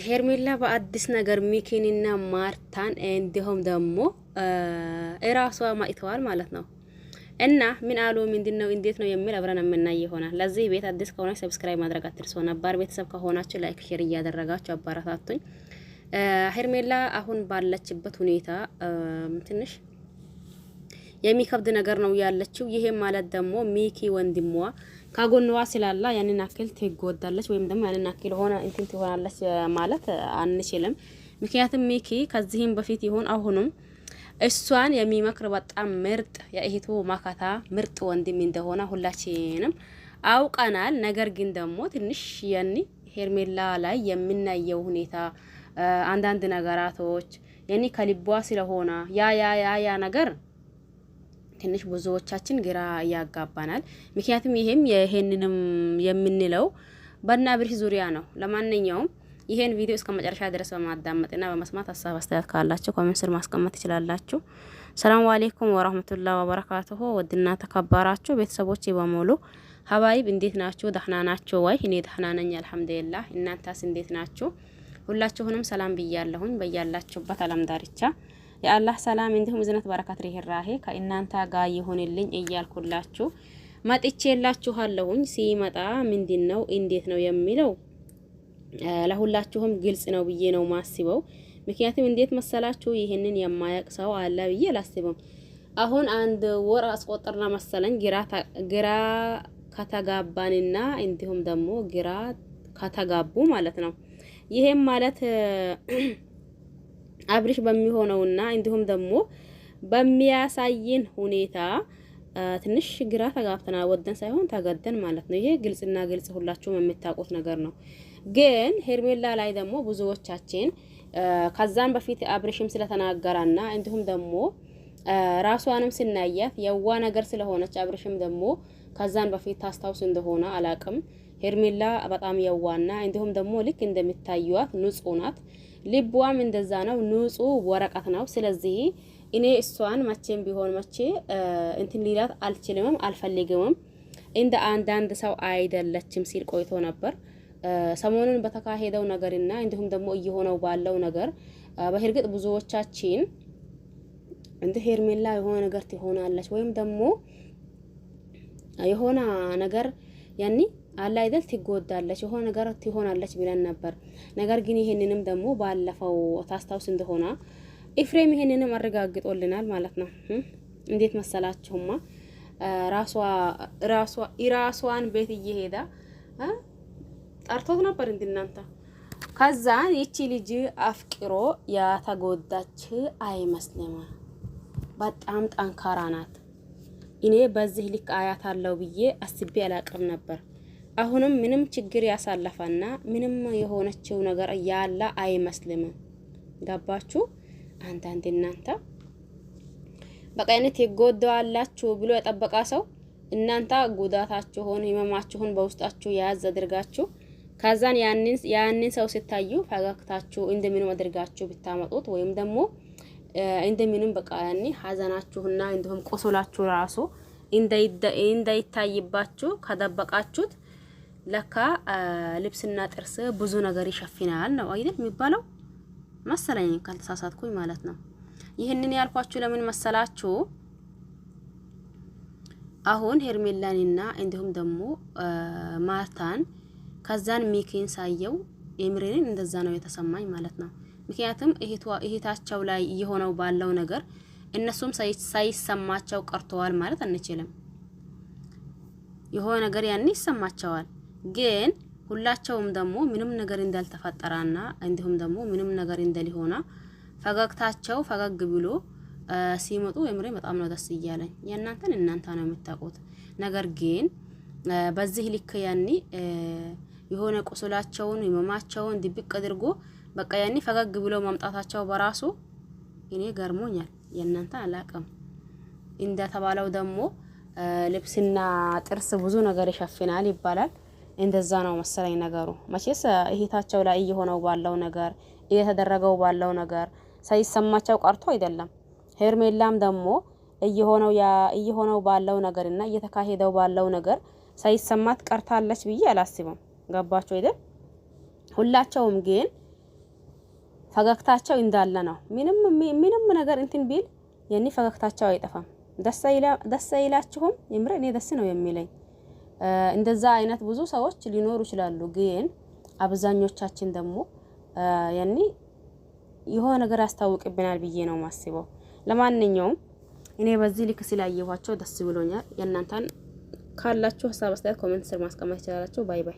ሄርሜላ በአዲስ ነገር ሚኪንና ማርታን እንዲሁም ደግሞ እራሷ ማይተዋል ማለት ነው። እና ምን አሉ ምንድነው እንዴት ነው የሚል አብረን የምናይ ይሆናል። ለዚህ ቤት አዲስ ከሆነ ሰብስክራይብ ማድረግ አትርሱ። ነባር ቤተሰብ ከሆናችሁ ላይክ ሼር እያደረጋችሁ አባራታቱኝ። ሄርሜላ አሁን ባለችበት ሁኔታ ትንሽ የሚከብድ ነገር ነው ያለችው። ይሄ ማለት ደግሞ ሚኪ ወንድሟ ካጎንዋ ስላላ ያንን አክል ትጎዳለች ወይም ደግሞ ያንን አክል ሆነ እንትን ትሆናለች ማለት አንችልም። ምክንያቱም ሚኪ ከዚህም በፊት ይሁን አሁንም እሷን የሚመክር በጣም ምርጥ የእህቱ ማካታ ምርጥ ወንድም እንደሆነ ሁላችንም አውቀናል። ነገር ግን ደግሞ ትንሽ ያኒ ሄርሜላ ላይ የምናየው ሁኔታ አንዳንድ ነገራቶች ያኒ ከልቧ ስለሆነ ያ ነገር ትንሽ ብዙዎቻችን ግራ ያጋባናል። ምክንያቱም ይሄንንም የምንለው በና ብርህ ዙሪያ ነው። ለማንኛውም ይሄን ቪዲዮ እስከ መጨረሻ ድረስ በማዳመጥና በመስማት ሀሳብ አስተያየት ካላችሁ ኮሜንት ስር ማስቀመጥ ትችላላችሁ። ሰላም አለይኩም ወራህመቱላሂ ወበረካቱሁ። ወድና ተከባራችሁ ቤተሰቦቼ በሙሉ ሀባይብ እንዴት ናችሁ? ደህና ናችሁ ወይ? እኔ ደህና ነኝ አልሐምዱሊላህ። እናንተስ እንዴት ናችሁ? ሁላችሁንም ሰላም ብያለሁኝ። በያላችሁበት ዓለም ዳርቻ የአላህ ሰላም እንዲሁም እዝነት በረከት ርህራሄ ከእናንተ ጋር ይሁንልኝ እያልኩላችሁ መጥቼላችኋለሁኝ። ሲመጣ ምንድነው እንዴት ነው የሚለው ለሁላችሁም ግልጽ ነው ብዬ ነው ማስበው። ምክንያቱም እንዴት መሰላችሁ ይሄንን የማያቅ ሰው አለ ብዬ አላስብም። አሁን አንድ ወር አስቆጠርና መሰለኝ ግራ ከተጋባንና እንዲሁም ደግሞ ግራ ከተጋቡ ማለት ነው። ይሄም ማለት አብሪሽ በሚሆነውና እንዲሁም ደግሞ በሚያሳይን ሁኔታ ትንሽ ግራ ተጋብተናል። ወደን ሳይሆን ተገደን ማለት ነው። ይሄ ግልጽና ግልጽ ሁላችሁም የምታውቁት ነገር ነው። ግን ሄርሜላ ላይ ደግሞ ብዙዎቻችን ከዛን በፊት አብሪሽም ስለተናገራና እንዲሁም ደግሞ ራሷንም ስናያት የዋ ነገር ስለሆነች አብሪሽም ደግሞ ከዛን በፊት ታስታውስ እንደሆነ አላቅም። ሄርሜላ በጣም የዋና እንዲሁም ደግሞ ልክ እንደምታዩት ንጹህ ናት። ልቧም እንደዛ ነው፣ ንጹህ ወረቀት ነው። ስለዚህ እኔ እሷን መቼም ቢሆን መቼ እንትን ሊላት አልችልምም አልፈልግምም። እንደ አንዳንድ ሰው አይደለችም ሲል ቆይቶ ነበር። ሰሞኑን በተካሄደው ነገርና እንዲሁም ደግሞ እየሆነው ባለው ነገር በእርግጥ ብዙዎቻችን እንደ ሄርሜላ የሆነ ነገር ትሆናለች ወይም ደግሞ የሆነ ነገር ያኒ አላ አይደል ትጎዳለች የሆነ ነገር ትሆናለች ብለን ነበር። ነገር ግን ይሄንንም ደግሞ ባለፈው ታስታውስ እንደሆነ ኤፍሬም ይሄንንም አረጋግጦልናል ማለት ነው። እንዴት መሰላችሁማ ራሷን ቤት እየሄዳ ጠርቶት ነበር እንድናንተ። ከዛ ይቺ ልጅ አፍቅሮ ያተጎዳች አይመስልም። በጣም ጠንካራ ናት። እኔ በዚህ ልክ አያት አለው ብዬ አስቤ አላቅም ነበር። አሁንም ምንም ችግር ያሳለፈና ምንም የሆነችው ነገር ያለ አይመስልም። ገባችሁ? አንዳንድ እናንተ በቃ አይነት ይጎዳዋላችሁ ብሎ የጠበቃ ሰው እናንተ ጉዳታችሁን ህመማችሁን በውስጣችሁ ያዝ አድርጋችሁ ከዛን ያንን ሰው ሲታዩ ፈገግታችሁ እንደምንም አድርጋችሁ ብታመጡት ወይም ደግሞ እንደምንም በቃ ያኒ ሀዘናችሁና እንዲሁም ቆሶላችሁ ራሱ እንዳይታይባችሁ ከደበቃችሁት ለካ ልብስና ጥርስ ብዙ ነገር ይሸፍናል ነው አይደል የሚባለው መሰለኝ ካልተሳሳትኩኝ ማለት ነው። ይሄንን ያልኳችሁ ለምን መሰላችሁ? አሁን ሄርሜላንና እንዲሁም ደግሞ ማርታን ከዛን ሚኪን ሳየው ኤምሬን እንደዛ ነው የተሰማኝ ማለት ነው። ምክንያቱም እህታቸው ላይ እየሆነው ባለው ነገር እነሱም ሳይሰማቸው ቀርተዋል ማለት አንችልም። የሆነ ነገር ያን ይሰማቸዋል። ግን ሁላቸውም ደግሞ ምንም ነገር እንዳልተፈጠራና እንዲሁም ደግሞ ምንም ነገር እንደሊሆና ፈገግታቸው ፈገግ ብሎ ሲመጡ ኤምሬ በጣም ነው ደስ ይያለኝ። እናንተ ነው የምታውቁት። ነገር ግን በዚህ ልክ ያኒ የሆነ ቁስላቸውን ህመማቸውን ድብቅ አድርጎ በቃ ያኒ ፈገግ ብሎ ማምጣታቸው በራሱ እኔ ገርሞኛል። የእናንተ አላቅም። እንደተባለው ደግሞ ልብስና ጥርስ ብዙ ነገር ይሸፍናል ይባላል። እንደዛ ነው መሰለኝ ነገሩ። መቼስ እህታቸው ላይ እየሆነው ባለው ነገር እየተደረገው ነገር ሳይሰማቸው ቀርቶ አይደለም። ሄርሜላም ደግሞ እየሆነው ባለው ነገርና እየተካሄደው ባለው ነገር ሳይሰማት ቀርታለች ብዬ አላስብም። ገባችሁ አይደል? ሁላቸውም ግን ፈገግታቸው እንዳለ ነው። ምንም ነገር እንትን ቢል ያኔ ፈገግታቸው አይጠፋም። ደስ አይላችሁም? የምር እኔ ደስ ነው የሚለኝ። እንደዛ አይነት ብዙ ሰዎች ሊኖሩ ይችላሉ፣ ግን አብዛኞቻችን ደግሞ ያኔ የሆነ ነገር ያስታውቅብናል ብዬ ነው ማስበው። ለማንኛውም እኔ በዚህ ልክ ስላየኋቸው ደስ ብሎኛል። የእናንተን ካላችሁ ሀሳብ አስተያየት ኮሜንት ስር ማስቀመጥ ትችላላችሁ። ባይ ባይ።